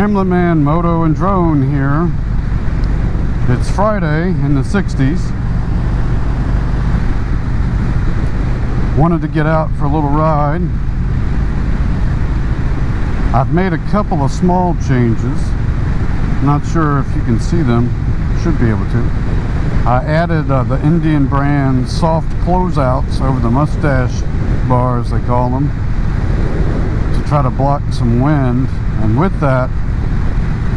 Ramblin' Man Moto and Drone here. It's Friday in the 60s. Wanted to get out for a little ride. I've made a couple of small changes. Not sure if you can see them. Should be able to. I added the Indian brand soft closeouts over the mustache bars, they call them, to try to block some wind. And with that,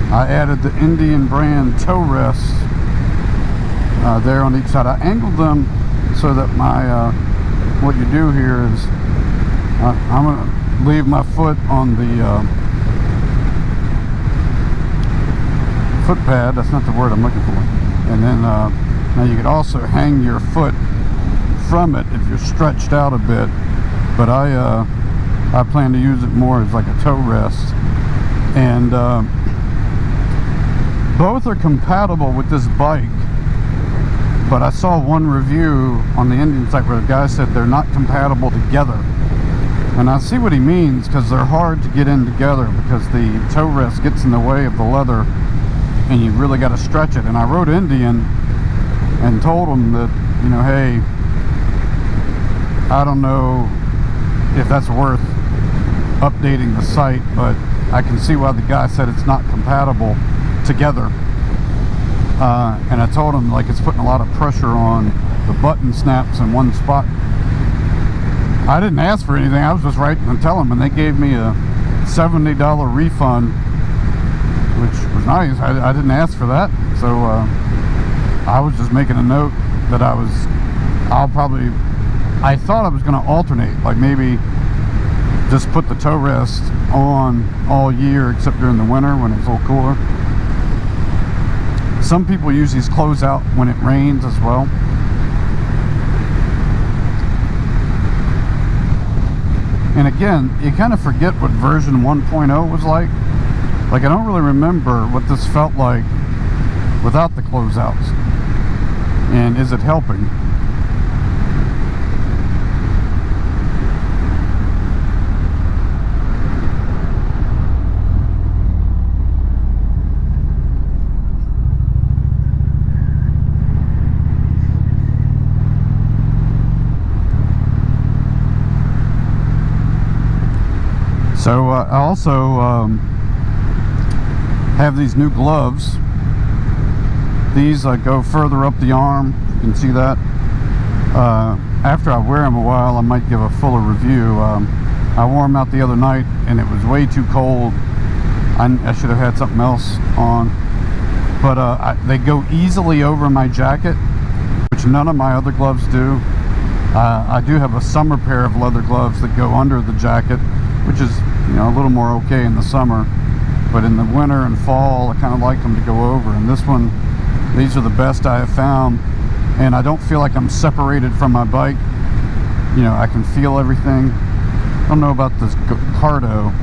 I added the Indian brand toe rests there on each side. I angled them so that my what you do here is I'm going to leave my foot on the foot pad. That's not the word I'm looking for. And then now you could also hang your foot from it if you're stretched out a bit. But I plan to use it more as like a toe rest. And both are compatible with this bike, but I saw one review on the Indian site where the guy said they're not compatible together. And I see what he means, because they're hard to get in together because the toe rest gets in the way of the leather and you really got to stretch it. And I wrote Indian and told him that, you know, hey, I don't know if that's worth updating the site, but I can see why the guy said it's not compatible together. And I told him, like, it's putting a lot of pressure on the button snaps in one spot. I didn't ask for anything. I was just writing and telling them, and they gave me a $70 refund, which was nice. I didn't ask for that. So I was just making a note that I thought I was going to alternate, like maybe just put the toe rest on all year except during the winter when it's a little cooler. Some people use these closeout when it rains as well. And again, you kind of forget what version 1.0 was like. Like, I don't really remember what this felt like without the closeouts. And is it helping? So I also have these new gloves. These go further up the arm. You can see that. After I wear them a while, I might give a fuller review. I wore them out the other night and it was way too cold. I should have had something else on. But they go easily over my jacket, which none of my other gloves do. I do have a summer pair of leather gloves that go under the jacket, which is, you know, a little more okay in the summer, but in the winter and fall I kind of like them to go over. And this one, these are the best I have found, and I don't feel like I'm separated from my bike. You know, I can feel everything. I don't know about this Cardo.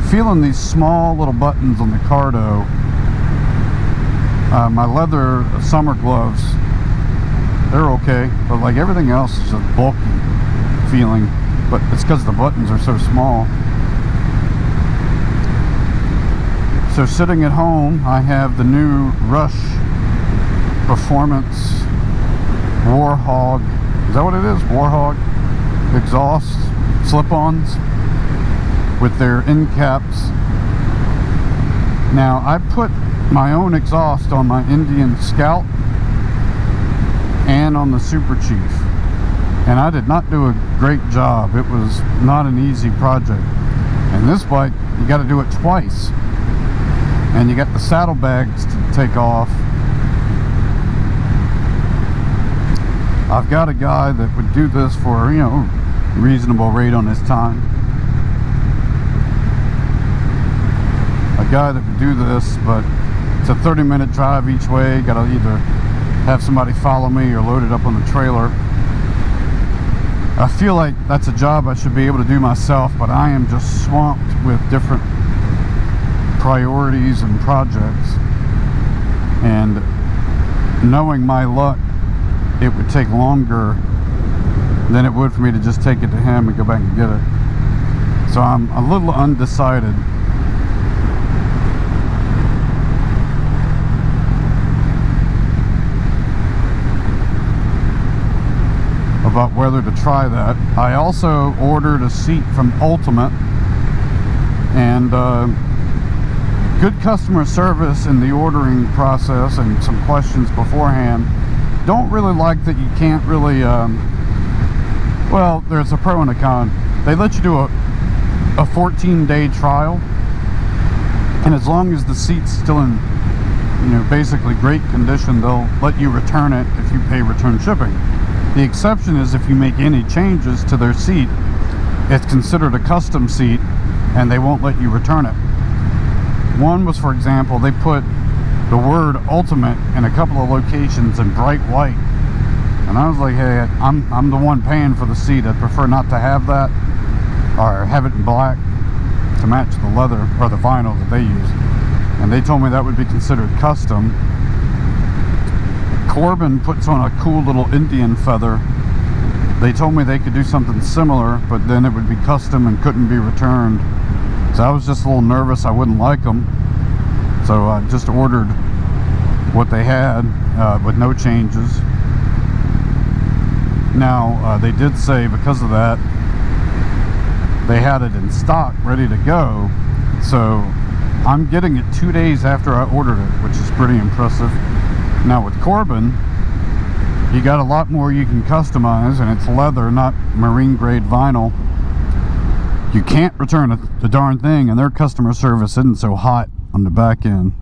Feeling these small little buttons on the Cardo. My leather summer gloves, they're okay, but like everything else is a bulky feeling, but it's because the buttons are so small. So sitting at home, I have the new Rush Performance Warhog. Is that what it is? Warhog exhaust slip-ons with their end caps. Now, I put my own exhaust on my Indian Scout and on the Super Chief, and I did not do a great job. It was not an easy project. And this bike, you got to do it twice. And you got the saddlebags to take off. I've got a guy that would do this for, you know, reasonable rate on his time. A guy that would do this, but it's a 30-minute drive each way. Got to either have somebody follow me or load it up on the trailer. I feel like that's a job I should be able to do myself, but I am just swamped with different priorities and projects, and knowing my luck, it would take longer than it would for me to just take it to him and go back and get it. So I'm a little undecided. about whether to try that. I also ordered a seat from Ultimate, and good customer service in the ordering process and some questions beforehand. Don't really like that you can't really, well, there's a pro and a con. They let you do a 14-day trial, and as long as the seat's still in, you know, basically great condition, they'll let you return it if you pay return shipping. The exception is if you make any changes to their seat, it's considered a custom seat and they won't let you return it. One was, for example, they put the word Ultimate in a couple of locations in bright white, and I was like, hey, I'm the one paying for the seat. I'd prefer not to have that, or have it in black to match the leather or the vinyl that they use. And they told me that would be considered custom. Corbin puts on a cool little Indian feather. They told me they could do something similar, but then it would be custom and couldn't be returned. So I was just a little nervous I wouldn't like them. So I just ordered what they had with no changes. Now, they did say because of that, they had it in stock, ready to go. So I'm getting it 2 days after I ordered it, which is pretty impressive. Now with Corbin, you got a lot more you can customize, and it's leather, not marine grade vinyl. You can't return the darn thing, and their customer service isn't so hot on the back end.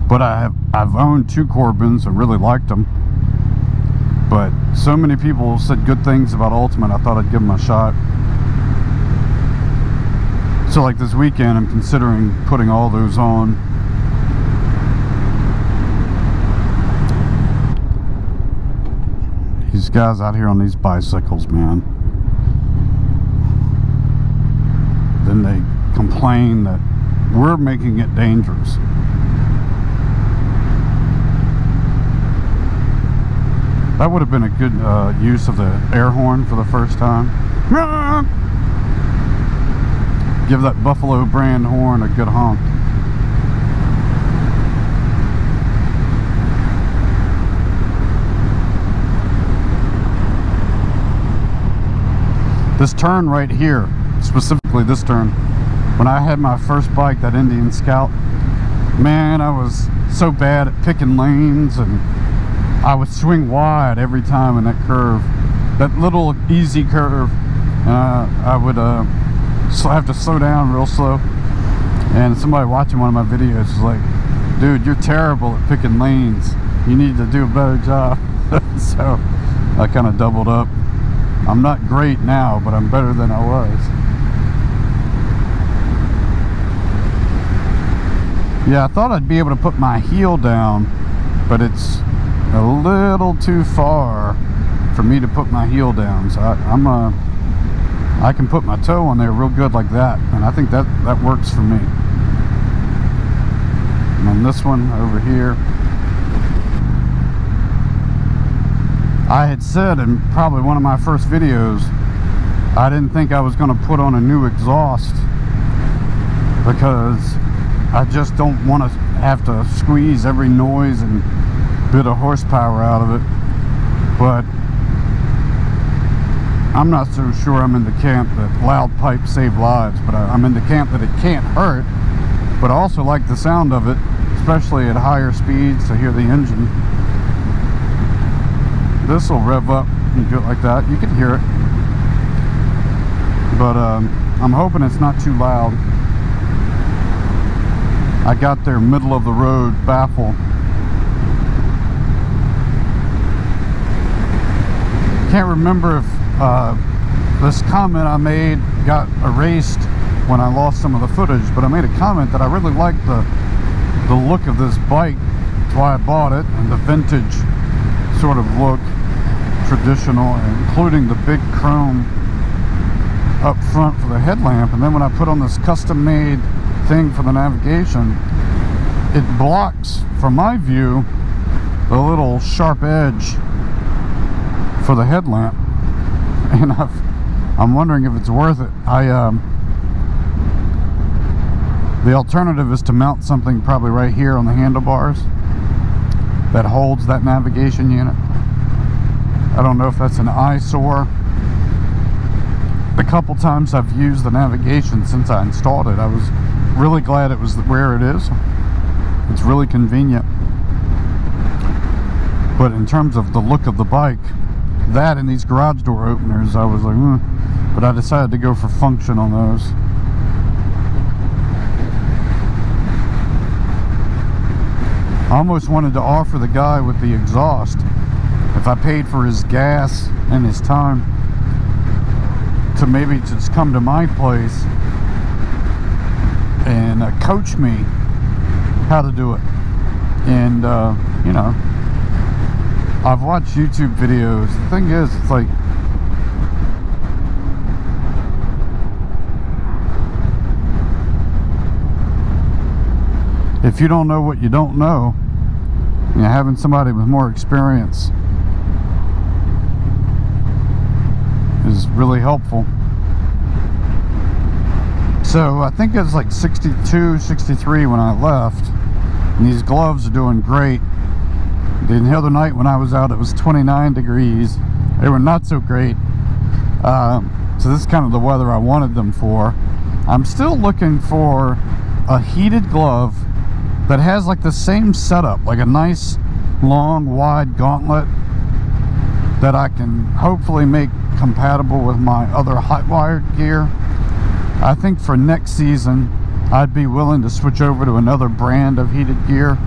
But I've owned 2 Corbins. I really liked them, but so many people said good things about Ultimate, I thought I'd give them a shot. So like this weekend, I'm considering putting all those on. These guys out here on these bicycles, man. Then they complain that we're making it dangerous. That would have been a good use of the air horn for the first time. Give that Buffalo brand horn a good honk. This turn right here, specifically this turn, when I had my first bike, that Indian Scout, man, I was so bad at picking lanes, and I would swing wide every time in that curve, that little easy curve, and I would have to slow down real slow. And somebody watching one of my videos was like, dude, you're terrible at picking lanes, you need to do a better job. So I kind of doubled up. I'm not great now, but I'm better than I was. Yeah, I thought I'd be able to put my heel down, but it's a little too far for me to put my heel down. So I can put my toe on there real good like that, and I think that works for me. And then this one over here, I had said in probably one of my first videos, I didn't think I was going to put on a new exhaust because I just don't want to have to squeeze every noise and bit of horsepower out of it. But I'm not so sure I'm in the camp that loud pipes save lives, but I'm in the camp that it can't hurt. But I also like the sound of it, especially at higher speeds, to hear the engine. This will rev up, you do it like that, you can hear it. But I'm hoping it's not too loud. I got their middle of the road baffle. Can't remember if this comment I made got erased when I lost some of the footage, but I made a comment that I really liked the look of this bike. That's why I bought it, and the vintage sort of look, traditional, including the big chrome up front for the headlamp. And then when I put on this custom made thing for the navigation, it blocks, from my view, the little sharp edge for the headlamp. And I'm wondering if it's worth it. The alternative is to mount something probably right here on the handlebars that holds that navigation unit. I don't know if that's an eyesore. The couple times I've used the navigation since I installed it, I was really glad it was where it is. It's really convenient. But in terms of the look of the bike, that and these garage door openers, I was like, but I decided to go for function on those. I almost wanted to offer the guy with the exhaust, if I paid for his gas and his time, to maybe just come to my place and coach me how to do it. And you know, I've watched YouTube videos. The thing is, it's like, if you don't know what you don't know, you know, having somebody with more experience is really helpful. So I think it was like 62, 63 when I left, and these gloves are doing great. The other night when I was out, it was 29 degrees. They were not so great. So this is kind of the weather I wanted them for. I'm still looking for a heated glove that has like the same setup, like a nice long wide gauntlet that I can hopefully make compatible with my other hot wired gear. I think for next season I'd be willing to switch over to another brand of heated gear,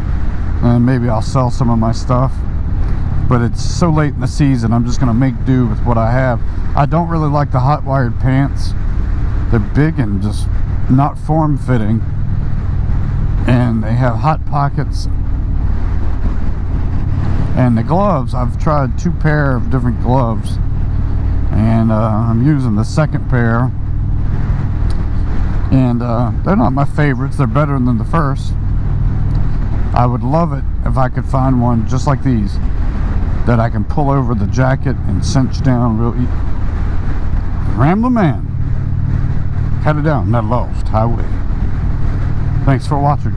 and maybe I'll sell some of my stuff. But it's so late in the season, I'm just gonna make do with what I have. I don't really like the hot wired pants. They're big and just not form fitting, and they have hot pockets. And the gloves, I've tried 2 pair of different gloves, and I'm using the second pair, and they're not my favorites. They're better than the first. I would love it if I could find one just like these that I can pull over the jacket and cinch down real easy. Ramblin' Man, headed down that lost highway. Thanks for watching.